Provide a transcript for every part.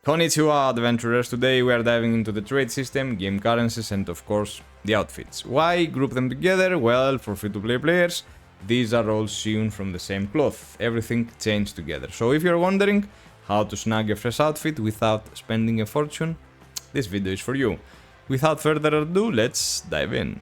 Konnichiwa adventurers, today we are diving into the trade system, game currencies and of course the outfits. Why group them together? Well, for free-to-play players, these are all sewn from the same cloth, everything chains together. So if you're wondering how to snag a fresh outfit without spending a fortune, this video is for you. Without further ado, let's dive in.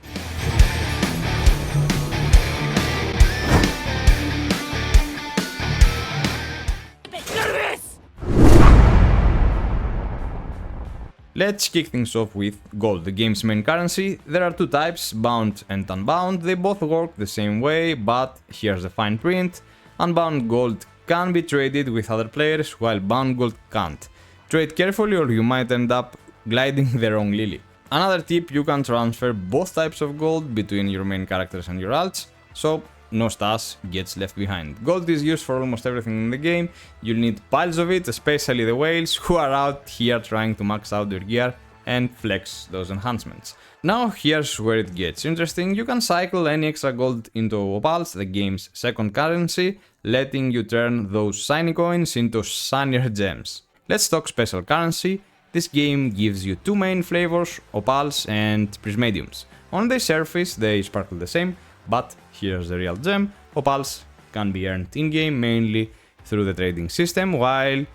Let's kick things off with gold, the game's main currency. There are two types, bound and unbound. They both work the same way, but here's the fine print. Unbound gold can be traded with other players, while bound gold can't. Trade carefully or you might end up gliding the wrong lily. Another tip, you can transfer both types of gold between your main characters and your alts, so no stash gets left behind. Gold is used for almost everything in the game. You'll need piles of it, especially the whales who are out here trying to max out their gear and flex those enhancements. Now here's where it gets interesting. You can cycle any extra gold into opals, the game's second currency, letting you turn those shiny coins into shinier gems. Let's talk special currency. This game gives you two main flavors, opals and prismadiums. On the surface they sparkle the same, but here's the real gem. Opals can be earned in-game mainly through the trading system, while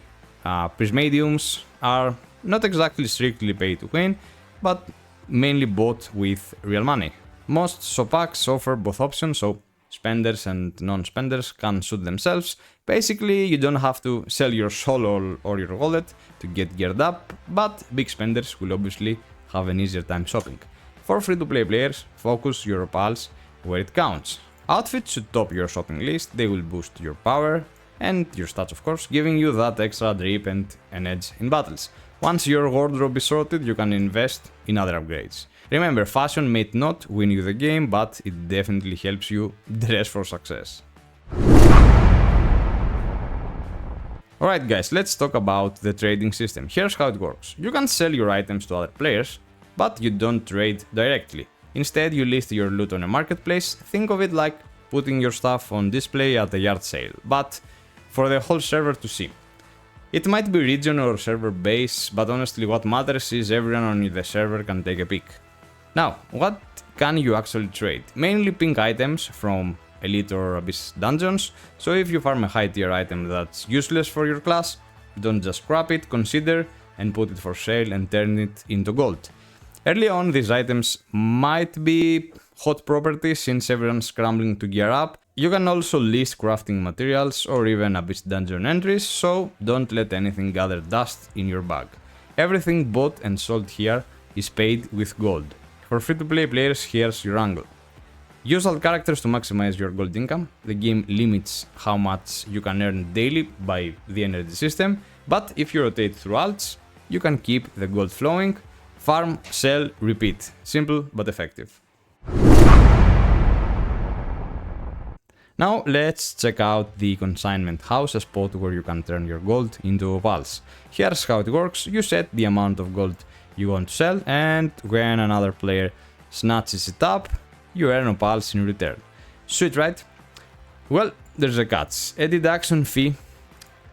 prismadiums are not exactly strictly pay to win, but mainly bought with real money. Most shop packs offer both options, so spenders and non-spenders can suit themselves. Basically, you don't have to sell your soul or your wallet to get geared up, but big spenders will obviously have an easier time shopping. For free-to-play players, focus your opals where it counts. Outfits should top your shopping list, they will boost your power and your stats of course, giving you that extra drip and an edge in battles. Once your wardrobe is sorted, you can invest in other upgrades. Remember, fashion may not win you the game, but it definitely helps you dress for success. Alright guys, let's talk about the trading system. Here's how it works. You can sell your items to other players, but you don't trade directly. Instead, you list your loot on a marketplace. Think of it like putting your stuff on display at a yard sale, but for the whole server to see. It might be region or server base, but honestly what matters is everyone on the server can take a peek. Now, what can you actually trade? Mainly pink items from elite or abyss dungeons, so if you farm a high tier item that's useless for your class, don't just scrap it, consider and put it for sale and turn it into gold. Early on, these items might be hot properties since everyone's scrambling to gear up. You can also list crafting materials or even abyss dungeon entries, so don't let anything gather dust in your bag. Everything bought and sold here is paid with gold. For free-to-play players, here's your angle. Use alt characters to maximize your gold income. The game limits how much you can earn daily by the energy system, but if you rotate through alts, you can keep the gold flowing. Farm, sell, repeat. Simple but effective. Now let's check out the Consignment House, a spot where you can turn your gold into opals. Here's how it works. You set the amount of gold you want to sell, and when another player snatches it up, you earn opals in return. Sweet, right? Well, there's a catch. A deduction fee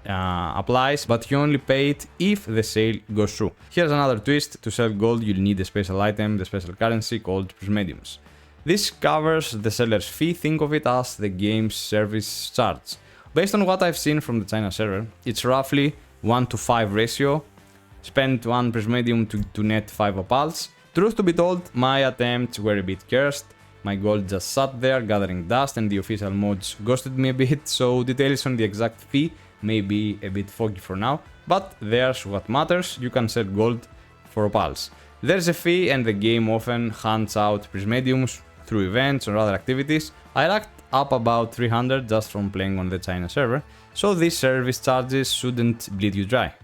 applies, but you only pay it if the sale goes through. Here's another twist. To sell gold, you'll need a special item, the special currency called prismadiums. This covers the seller's fee. Think of it as the game's service charge. Based on what I've seen from the China server, it's roughly 1:5 ratio. Spend 1 prismadium to net 5 opals. Truth to be told, my attempts were a bit cursed. My gold just sat there gathering dust and the official mods ghosted me a bit, so details on the exact fee may be a bit foggy for now, but there's what matters. You can sell gold for opals. There's a fee and the game often hands out prismadiums through events or other activities. I racked up about 300 just from playing on the China server, so these service charges shouldn't bleed you dry.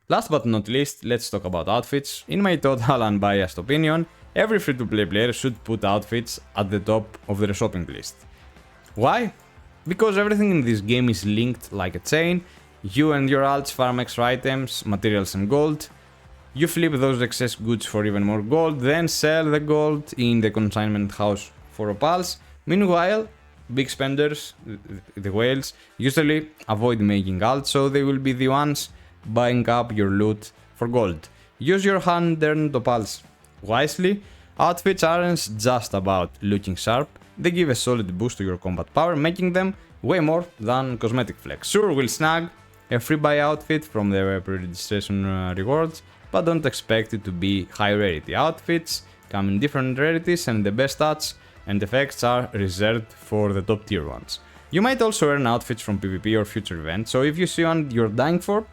Last but not least, let's talk about outfits. In my total unbiased opinion, every free-to-play player should put outfits at the top of their shopping list. Why? Because everything in this game is linked like a chain. You and your alts farm extra items, materials and gold. You flip those excess goods for even more gold, then sell the gold in the Consignment House for opals. Meanwhile, Big spenders, the whales, usually avoid making alt, so they will be the ones buying up your loot for gold. Use your hand-earned opals wisely. Outfits aren't just about looking sharp, they give a solid boost to your combat power, making them way more than cosmetic flex. Sure, we'll snag a free buy outfit from the pre-registration rewards, but don't expect it to be high-rarity. Outfits come in different rarities, and the best stats and effects are reserved for the top tier ones. You might also earn outfits from PvP or future events, so if you see one you're dying for,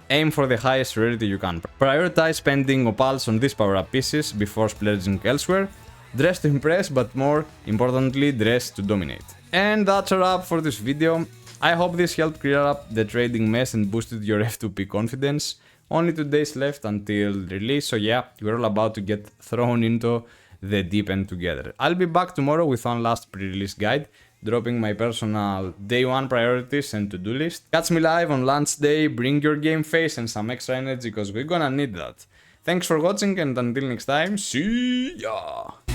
aim for the highest rarity you can. Prioritize spending opals on these power-up pieces before splurging elsewhere. Dress to impress, but more importantly, dress to dominate. And that's a wrap for this video. I hope this helped clear up the trading mess and boosted your F2P confidence. Only 2 days left until release, so yeah, we're all about to get thrown into the deep end together. I'll be back tomorrow with one last pre-release guide, dropping my personal day 1 priorities and to-do list. Catch me live on launch day, bring your game face and some extra energy, because we're gonna need that. Thanks for watching, and until next time, see ya!